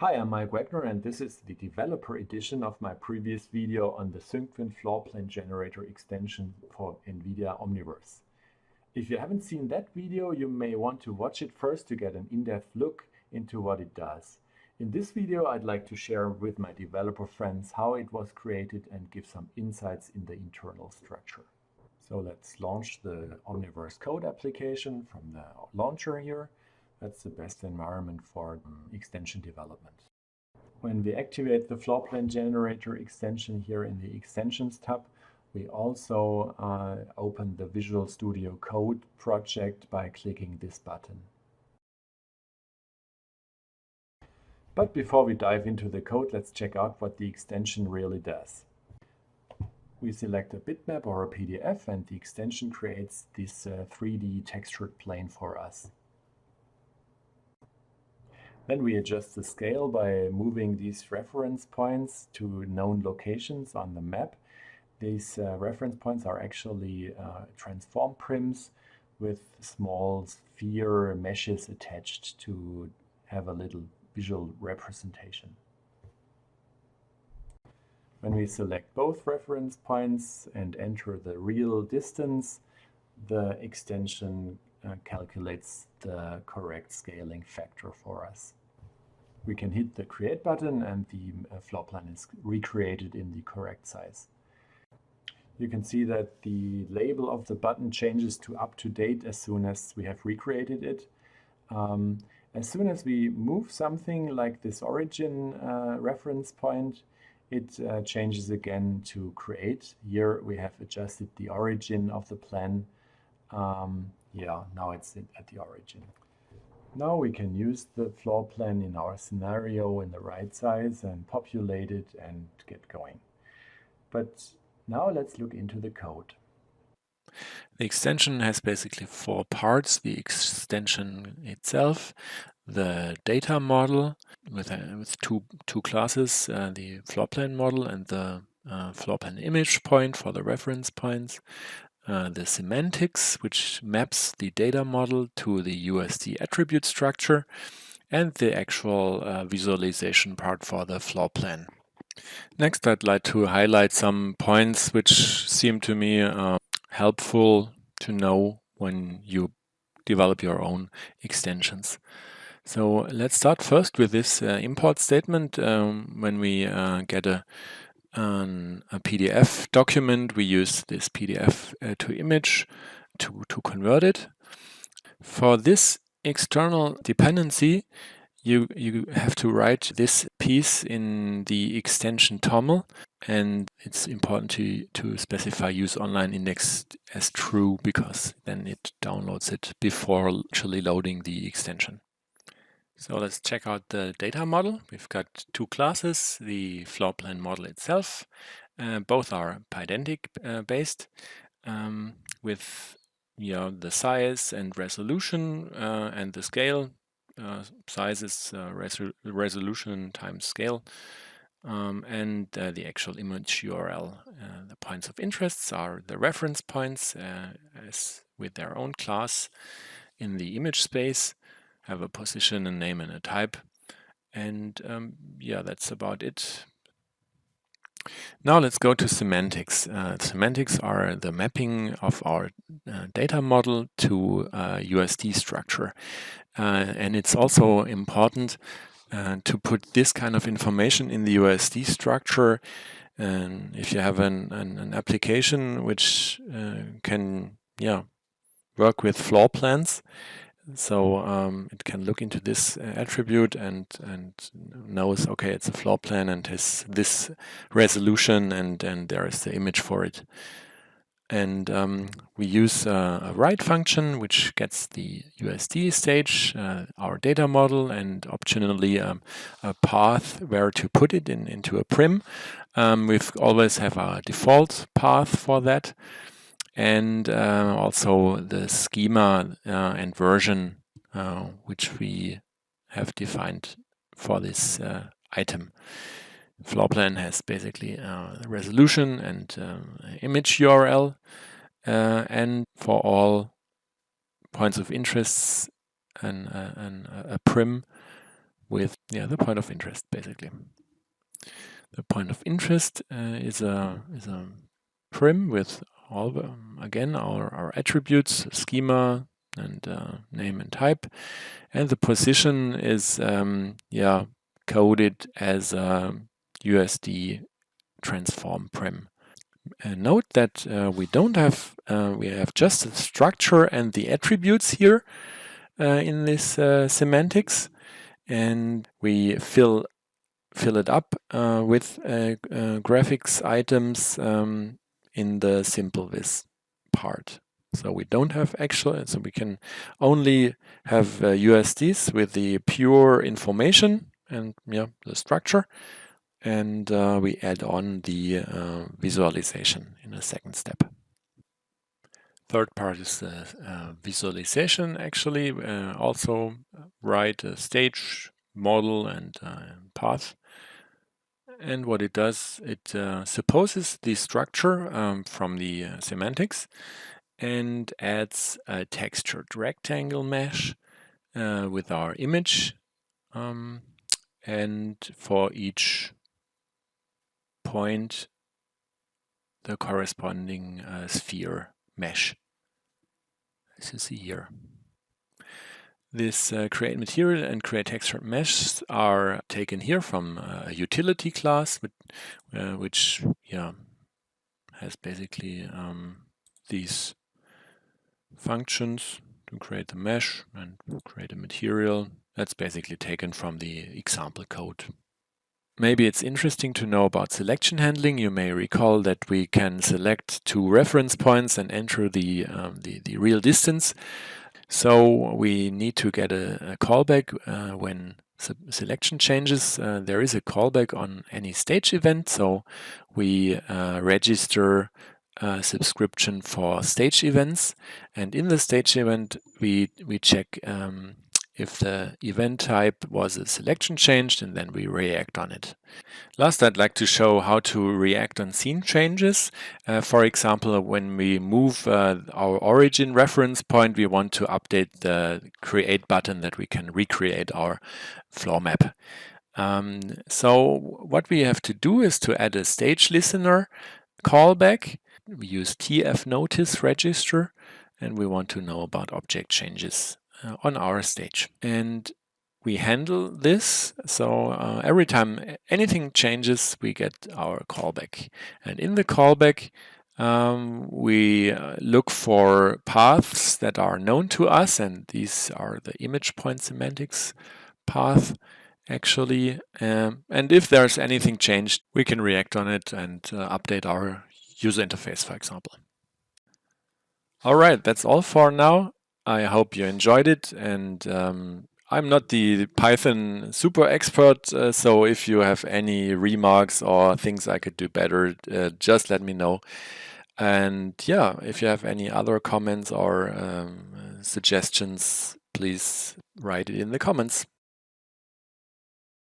Hi, I'm Mike Wagner, and this is the developer edition of my previous video on the SyncTwin Floorplan generator extension for NVIDIA Omniverse. If you haven't seen that video, you may want to watch it first to get an in-depth look into what it does. In this video, I'd like to share with my developer friends how it was created and give some insights in the internal structure. So let's launch the Omniverse Code application from the launcher here. That's the best environment for extension development. When we activate the Floorplan generator extension here in the Extensions tab, we also open the Visual Studio Code project by clicking this button. But before we dive into the code, let's check out what the extension really does. We select a bitmap or a PDF, and the extension creates this 3D textured plane for us. Then we adjust the scale by moving these reference points to known locations on the map. These reference points are actually transform prims with small sphere meshes attached to have a little visual representation. When we select both reference points and enter the real distance, the extension calculates the correct scaling factor for us. We can hit the Create button and the floor plan is recreated in the correct size. You can see that the label of the button changes to up to date as soon as we have recreated it. As soon as we move something like this origin reference point, it changes again to create. Here we have adjusted the origin of the plan. Now it's at the origin. Now we can use the floor plan in our scenario in the right size and populate it and get going. But now let's look into the code. The extension has basically 4 parts: the extension itself, the data model with two classes, the floorplan model and the floorplan image point for the reference points, the semantics, which maps the data model to the USD attribute structure, and the actual visualization part for the floorplan. Next, I'd like to highlight some points which seem to me helpful to know when you develop your own extensions. So let's start first with this import statement. When we get a PDF document, we use this PDF to image to convert it. For this external dependency, you have to write this piece in the extension toml, and it's important to specify use online index as true, because then it downloads it before actually loading the extension. So let's check out the data model. We've got 2 classes, the floorplan model itself. Both are Pydantic based, with the size and resolution and the scale. Size is resolution times scale, and the actual image URL. The points of interest are the reference points as with their own class in the image space, have a position, a name, and a type. And that's about it. Now let's go to semantics. Semantics are the mapping of our data model to USD structure. And it's also important to put this kind of information in the USD structure. And if you have an application which can work with floor plans, so it can look into this attribute and knows, okay, it's a floor plan and has this resolution, and there is the image for it. And we use a write function which gets the USD stage, our data model, and optionally a path where to put it into a prim. We always have a default path for that. And also the schema and version which we have defined for this item. Floorplan has basically the resolution and image URL, and for all points of interest and a prim with the point of interest, basically. The point of interest is a prim with all again our attributes, schema, and name and type, and the position is coded as a USD transform prim. Note that we don't have we have just the structure and the attributes here in this semantics, and we fill it up with graphics items in the simple viz part. So we don't have actual, so we can only have USDs with the pure information and the structure, and we add on the visualization in a second step. Third part is the visualization. Actually, also write a stage, model, and path. And what it does, it supposes the structure from the semantics and adds a textured rectangle mesh with our image, and for each point the corresponding sphere mesh, as you see here. This create material and create textured meshes are taken here from a utility class, which has basically these functions to create the mesh and create a material. That's basically taken from the example code. Maybe it's interesting to know about selection handling. You may recall that we can select two reference points and enter the real distance. So we need to get a callback when selection changes. There is a callback on any stage event. So we register a subscription for stage events, and in the stage event we check if the event type was a selection change, and then we react on it. Last, I'd like to show how to react on scene changes. For example, when we move our origin reference point, we want to update the create button that we can recreate our floor map. So what we have to do is to add a stage listener callback. We use tf notice register, and we want to know about object changes on our stage. And we handle this, so every time anything changes, we get our callback. And in the callback, we look for paths that are known to us, and these are the image point semantics path, actually. And if there's anything changed, we can react on it and update our user interface, for example. All right, that's all for now. I hope you enjoyed it, and I'm not the Python super expert, so if you have any remarks or things I could do better, just let me know. And yeah, if you have any other comments or suggestions, please write it in the comments.